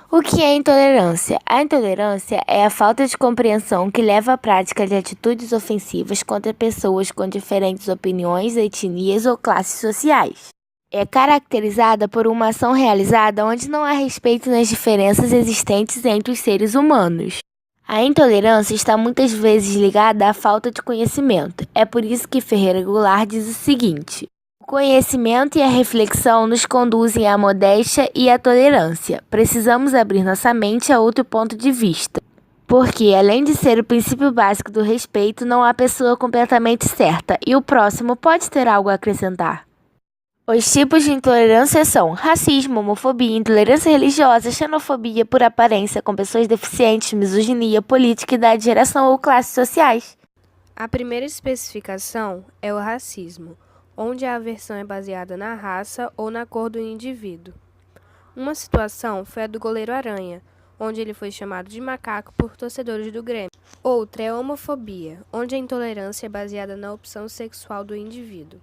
O que é intolerância? A intolerância é a falta de compreensão que leva à prática de atitudes ofensivas contra pessoas com diferentes opiniões, etnias ou classes sociais. É caracterizada por uma ação realizada onde não há respeito nas diferenças existentes entre os seres humanos. A intolerância está muitas vezes ligada à falta de conhecimento. É por isso que Ferreira Goulart diz o seguinte: o conhecimento e a reflexão nos conduzem à modéstia e à tolerância. Precisamos abrir nossa mente a outro ponto de vista. Porque, além de ser o princípio básico do respeito, não há pessoa completamente certa e o próximo pode ter algo a acrescentar. Os tipos de intolerância são racismo, homofobia, intolerância religiosa, xenofobia por aparência com pessoas deficientes, misoginia, política, idade, geração ou classes sociais. A primeira especificação é o racismo, onde a aversão é baseada na raça ou na cor do indivíduo. Uma situação foi a do goleiro Aranha, onde ele foi chamado de macaco por torcedores do Grêmio. Outra é a homofobia, onde a intolerância é baseada na opção sexual do indivíduo.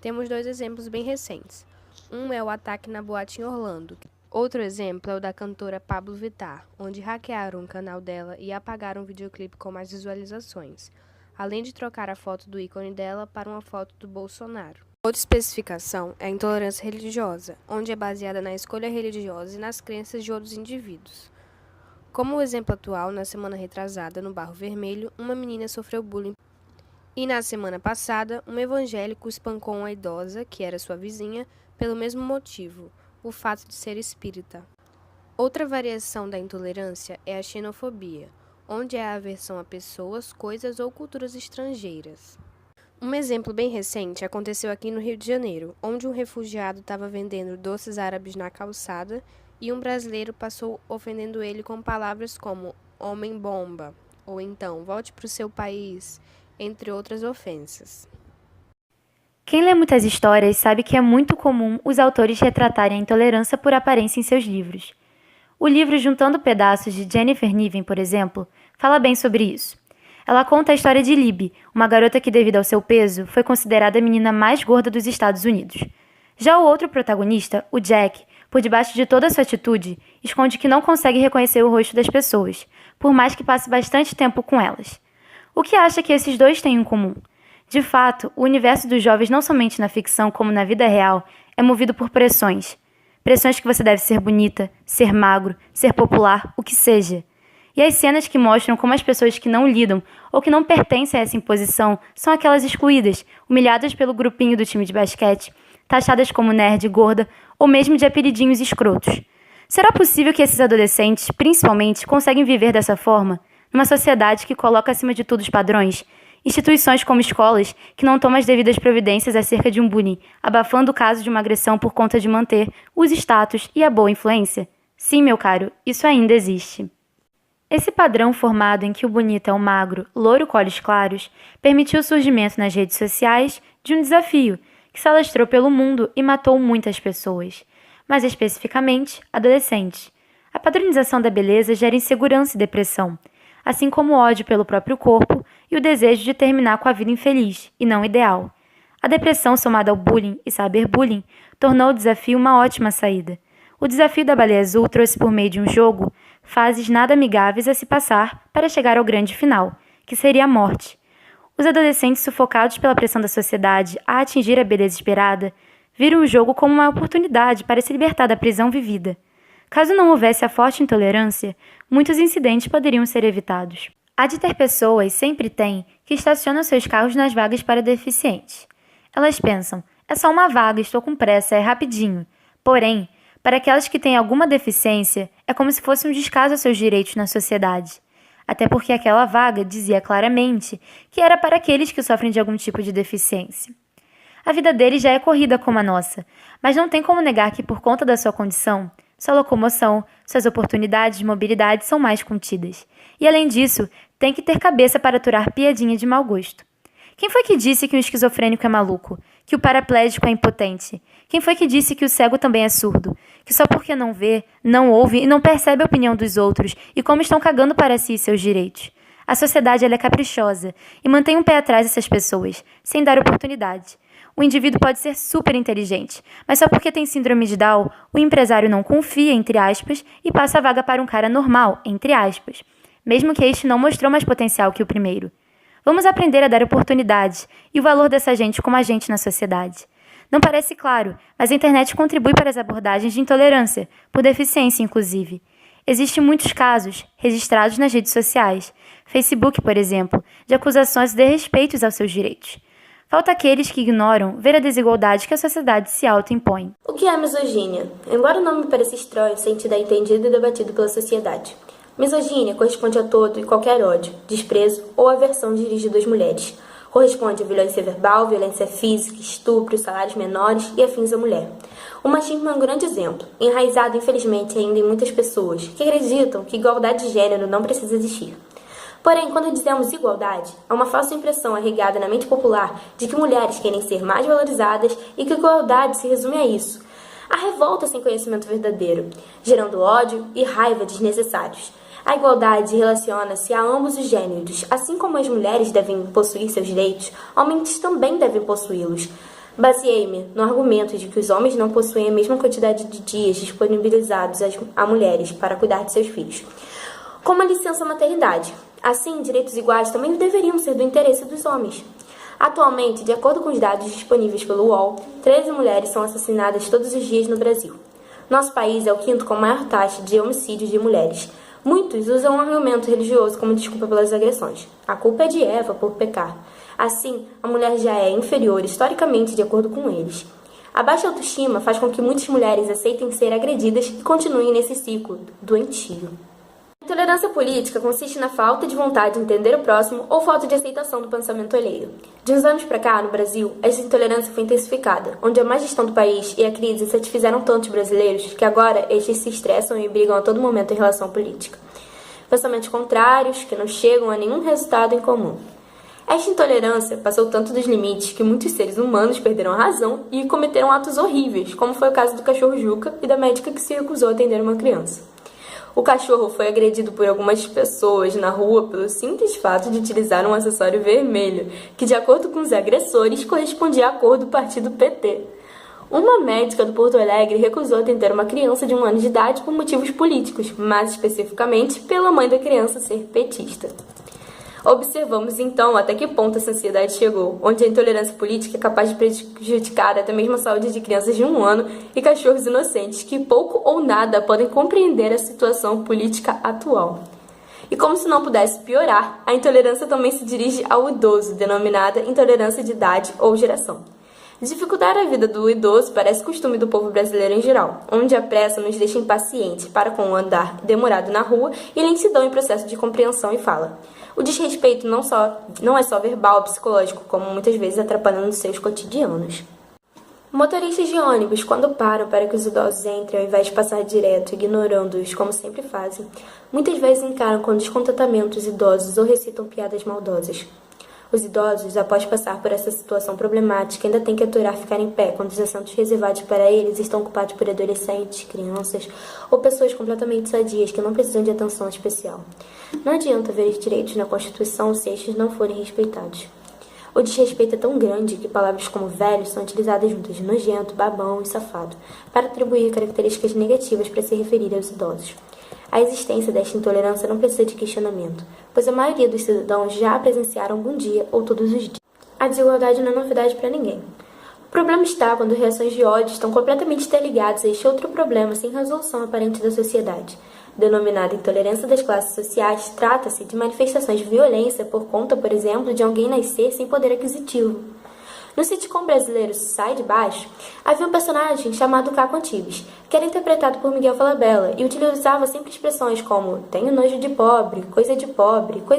Temos dois exemplos bem recentes. Um é o ataque na boate em Orlando. Outro exemplo é o da cantora Pablo Vittar, onde hackearam o canal dela e apagaram um videoclipe com mais visualizações, além de trocar a foto do ícone dela para uma foto do Bolsonaro. Outra especificação é a intolerância religiosa, onde é baseada na escolha religiosa e nas crenças de outros indivíduos. Como o exemplo atual, na semana retrasada, no Barro Vermelho, uma menina sofreu bullying. E na semana passada, um evangélico espancou uma idosa, que era sua vizinha, pelo mesmo motivo, o fato de ser espírita. Outra variação da intolerância é a xenofobia, onde é a aversão a pessoas, coisas ou culturas estrangeiras. Um exemplo bem recente aconteceu aqui no Rio de Janeiro, onde um refugiado estava vendendo doces árabes na calçada e um brasileiro passou ofendendo ele com palavras como homem-bomba, ou então volte para o seu país, entre outras ofensas. Quem lê muitas histórias sabe que é muito comum os autores retratarem a intolerância por aparência em seus livros. O livro Juntando Pedaços, de Jennifer Niven, por exemplo, fala bem sobre isso. Ela conta a história de Libby, uma garota que, devido ao seu peso, foi considerada a menina mais gorda dos Estados Unidos. Já o outro protagonista, o Jack, por debaixo de toda a sua atitude, esconde que não consegue reconhecer o rosto das pessoas, por mais que passe bastante tempo com elas. O que acha que esses dois têm em comum? De fato, o universo dos jovens, não somente na ficção como na vida real, é movido por pressões. Pressões que você deve ser bonita, ser magro, ser popular, o que seja. E as cenas que mostram como as pessoas que não lidam ou que não pertencem a essa imposição são aquelas excluídas, humilhadas pelo grupinho do time de basquete, taxadas como nerd, gorda ou mesmo de apelidinhos escrotos. Será possível que esses adolescentes, principalmente, conseguem viver dessa forma? Numa sociedade que coloca acima de tudo os padrões, instituições como escolas que não tomam as devidas providências acerca de um bullying, abafando o caso de uma agressão por conta de manter os status e a boa influência? Sim, meu caro, isso ainda existe. Esse padrão formado em que o bonito é o magro, loiro com olhos claros, permitiu o surgimento nas redes sociais de um desafio que se alastrou pelo mundo e matou muitas pessoas, mais especificamente, adolescentes. A padronização da beleza gera insegurança e depressão, assim como o ódio pelo próprio corpo e o desejo de terminar com a vida infeliz, e não ideal. A depressão, somada ao bullying e cyberbullying, tornou o desafio uma ótima saída. O desafio da Baleia Azul trouxe por meio de um jogo fases nada amigáveis a se passar para chegar ao grande final, que seria a morte. Os adolescentes, sufocados pela pressão da sociedade a atingir a beleza esperada, viram o jogo como uma oportunidade para se libertar da prisão vivida. Caso não houvesse a forte intolerância, muitos incidentes poderiam ser evitados. Há de ter pessoas, sempre tem, que estacionam seus carros nas vagas para deficientes. Elas pensam, é só uma vaga, estou com pressa, é rapidinho. Porém, para aquelas que têm alguma deficiência, é como se fosse um descaso aos seus direitos na sociedade. Até porque aquela vaga dizia claramente que era para aqueles que sofrem de algum tipo de deficiência. A vida deles já é corrida como a nossa, mas não tem como negar que, por conta da sua condição, sua locomoção, suas oportunidades de mobilidade são mais contidas. E, além disso, tem que ter cabeça para aturar piadinha de mau gosto. Quem foi que disse que um esquizofrênico é maluco? Que o paraplégico é impotente? Quem foi que disse que o cego também é surdo? Que só porque não vê, não ouve e não percebe a opinião dos outros e como estão cagando para si e seus direitos? A sociedade ela é caprichosa e mantém um pé atrás dessas pessoas, sem dar oportunidade. O indivíduo pode ser super inteligente, mas só porque tem síndrome de Down, o empresário não confia, entre aspas, e passa a vaga para um cara normal, entre aspas, mesmo que este não mostrou mais potencial que o primeiro. Vamos aprender a dar oportunidades e o valor dessa gente como agente na sociedade. Não parece claro, mas a internet contribui para as abordagens de intolerância, por deficiência inclusive. Existem muitos casos, registrados nas redes sociais, Facebook, por exemplo, de acusações de desrespeitos aos seus direitos. Falta aqueles que ignoram ver a desigualdade que a sociedade se autoimpõe. O que é misoginia? Embora o nome pareça estranho, o sentido é entendido e debatido pela sociedade. Misoginia corresponde a todo e qualquer ódio, desprezo ou aversão dirigido às mulheres. Corresponde a violência verbal, violência física, estupro, salários menores e afins à mulher. O machismo é um grande exemplo, enraizado infelizmente ainda em muitas pessoas, que acreditam que igualdade de gênero não precisa existir. Porém, quando dizemos igualdade, há uma falsa impressão arraigada na mente popular de que mulheres querem ser mais valorizadas e que igualdade se resume a isso. A revolta sem conhecimento verdadeiro, gerando ódio e raiva desnecessários. A igualdade relaciona-se a ambos os gêneros. Assim como as mulheres devem possuir seus direitos, homens também devem possuí-los. Baseei-me no argumento de que os homens não possuem a mesma quantidade de dias disponibilizados a mulheres para cuidar de seus filhos, como a licença maternidade. Assim, direitos iguais também deveriam ser do interesse dos homens. Atualmente, de acordo com os dados disponíveis pelo UOL, 13 mulheres são assassinadas todos os dias no Brasil. Nosso país é o quinto com maior taxa de homicídios de mulheres. Muitos usam um argumento religioso como desculpa pelas agressões. A culpa é de Eva por pecar. Assim, a mulher já é inferior historicamente de acordo com eles. A baixa autoestima faz com que muitas mulheres aceitem ser agredidas e continuem nesse ciclo doentio. A intolerância política consiste na falta de vontade de entender o próximo ou falta de aceitação do pensamento alheio. De uns anos para cá, no Brasil, essa intolerância foi intensificada, onde a má gestão do país e a crise satisfizeram tantos brasileiros que agora estes se estressam e brigam a todo momento em relação à política. Pensamentos contrários que não chegam a nenhum resultado em comum. Esta intolerância passou tanto dos limites que muitos seres humanos perderam a razão e cometeram atos horríveis, como foi o caso do cachorro Juca e da médica que se recusou a atender uma criança. O cachorro foi agredido por algumas pessoas na rua pelo simples fato de utilizar um acessório vermelho, que, de acordo com os agressores, correspondia à cor do partido PT. Uma médica do Porto Alegre recusou atender uma criança de 1 ano de idade por motivos políticos, mais especificamente pela mãe da criança ser petista. Observamos então até que ponto essa ansiedade chegou, onde a intolerância política é capaz de prejudicar até mesmo a saúde de crianças de 1 ano e cachorros inocentes que pouco ou nada podem compreender a situação política atual. E como se não pudesse piorar, a intolerância também se dirige ao idoso, denominada intolerância de idade ou geração. Dificultar a vida do idoso parece costume do povo brasileiro em geral, onde a pressa nos deixa impacientes para com o andar demorado na rua e lentidão em processo de compreensão e fala. O desrespeito não é só verbal ou psicológico, como muitas vezes atrapalhando seus cotidianos. Motoristas de ônibus, quando param para que os idosos entrem ao invés de passar direto, ignorando-os como sempre fazem, muitas vezes encaram com descontentamento os idosos ou recitam piadas maldosas. Os idosos, após passar por essa situação problemática, ainda têm que aturar ficar em pé quando os assentos reservados para eles estão ocupados por adolescentes, crianças ou pessoas completamente sadias que não precisam de atenção especial. Não adianta ver os direitos na Constituição se estes não forem respeitados. O desrespeito é tão grande que palavras como velho são utilizadas juntas de nojento, babão e safado, para atribuir características negativas para se referir aos idosos. A existência desta intolerância não precisa de questionamento, pois a maioria dos cidadãos já a presenciaram algum dia ou todos os dias. A desigualdade não é novidade para ninguém. O problema está quando reações de ódio estão completamente interligadas a este outro problema sem resolução aparente da sociedade. Denominada intolerância das classes sociais, trata-se de manifestações de violência por conta, por exemplo, de alguém nascer sem poder aquisitivo. No sitcom brasileiro Sai de Baixo, havia um personagem chamado Caco Antibes, que era interpretado por Miguel Falabella e utilizava sempre expressões como tenho nojo de pobre, coisa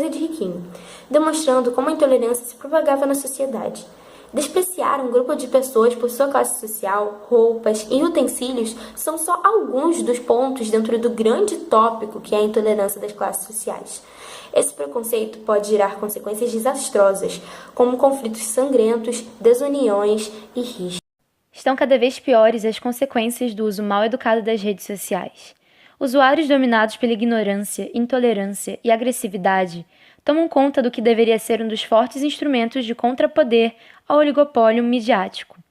de riquinho, demonstrando como a intolerância se propagava na sociedade. Despreciar um grupo de pessoas por sua classe social, roupas e utensílios são só alguns dos pontos dentro do grande tópico que é a intolerância das classes sociais. Esse preconceito pode gerar consequências desastrosas, como conflitos sangrentos, desuniões e rixas. Estão cada vez piores as consequências do uso mal educado das redes sociais. Usuários dominados pela ignorância, intolerância e agressividade tomam conta do que deveria ser um dos fortes instrumentos de contrapoder ao oligopólio midiático.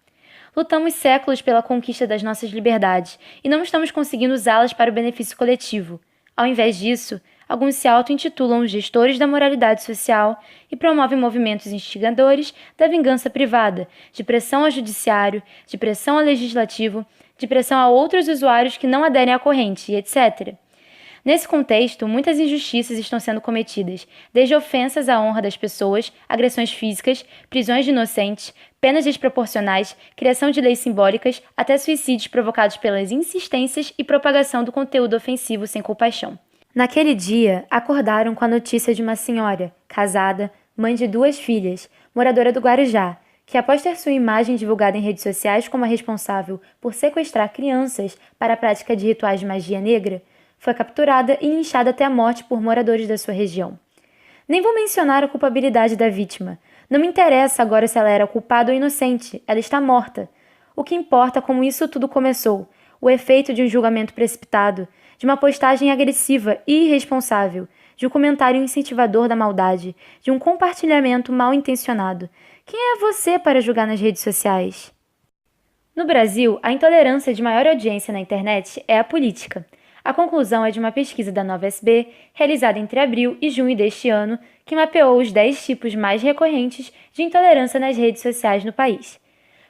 Lutamos séculos pela conquista das nossas liberdades e não estamos conseguindo usá-las para o benefício coletivo. Ao invés disso, alguns se auto-intitulam gestores da moralidade social e promovem movimentos instigadores da vingança privada, de pressão ao judiciário, de pressão ao legislativo, de pressão a outros usuários que não aderem à corrente, e etc. Nesse contexto, muitas injustiças estão sendo cometidas, desde ofensas à honra das pessoas, agressões físicas, prisões de inocentes, penas desproporcionais, criação de leis simbólicas, até suicídios provocados pelas insistências e propagação do conteúdo ofensivo sem compaixão. Naquele dia, acordaram com a notícia de uma senhora, casada, mãe de 2 filhas, moradora do Guarujá, que após ter sua imagem divulgada em redes sociais como a responsável por sequestrar crianças para a prática de rituais de magia negra, foi capturada e linchada até a morte por moradores da sua região. Nem vou mencionar a culpabilidade da vítima. Não me interessa agora se ela era culpada ou inocente, ela está morta. O que importa é como isso tudo começou, o efeito de um julgamento precipitado, de uma postagem agressiva e irresponsável, de um comentário incentivador da maldade, de um compartilhamento mal intencionado. Quem é você para julgar nas redes sociais? No Brasil, a intolerância de maior audiência na internet é a política. A conclusão é de uma pesquisa da Nova SB, realizada entre abril e junho deste ano, que mapeou os 10 tipos mais recorrentes de intolerância nas redes sociais no país.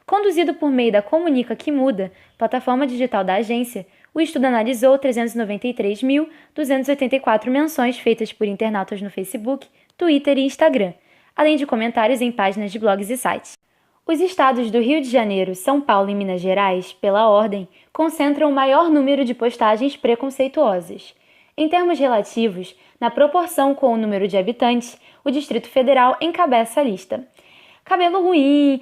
Conduzido por meio da Comunica que Muda, plataforma digital da agência, o estudo analisou 393.284 menções feitas por internautas no Facebook, Twitter e Instagram, além de comentários em páginas de blogs e sites. Os estados do Rio de Janeiro, São Paulo e Minas Gerais, pela ordem, concentram o maior número de postagens preconceituosas. Em termos relativos, na proporção com o número de habitantes, o Distrito Federal encabeça a lista. Cabelo ruim,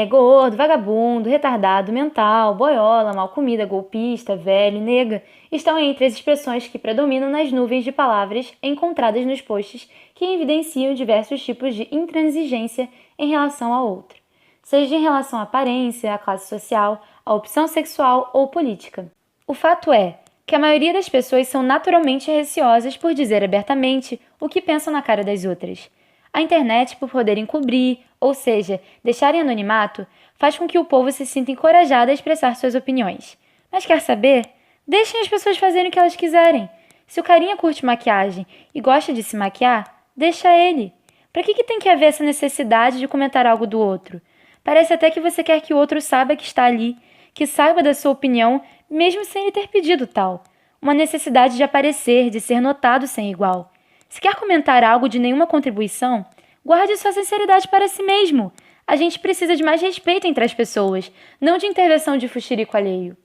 gordo, vagabundo, retardado, mental, boiola, mal comida, golpista, velho, nega, estão entre as expressões que predominam nas nuvens de palavras encontradas nos posts que evidenciam diversos tipos de intransigência em relação ao outro, seja em relação à aparência, à classe social, à opção sexual ou política. O fato é que a maioria das pessoas são naturalmente receosas por dizer abertamente o que pensam na cara das outras. A internet, por poder encobrir, ou seja, deixar em anonimato, faz com que o povo se sinta encorajado a expressar suas opiniões. Mas quer saber? Deixem as pessoas fazerem o que elas quiserem. Se o carinha curte maquiagem e gosta de se maquiar, deixa ele. Para que tem que haver essa necessidade de comentar algo do outro? Parece até que você quer que o outro saiba que está ali, que saiba da sua opinião, mesmo sem ele ter pedido tal. Uma necessidade de aparecer, de ser notado sem igual. Se quer comentar algo de nenhuma contribuição, guarde sua sinceridade para si mesmo. A gente precisa de mais respeito entre as pessoas, não de intervenção de fuxirico alheio.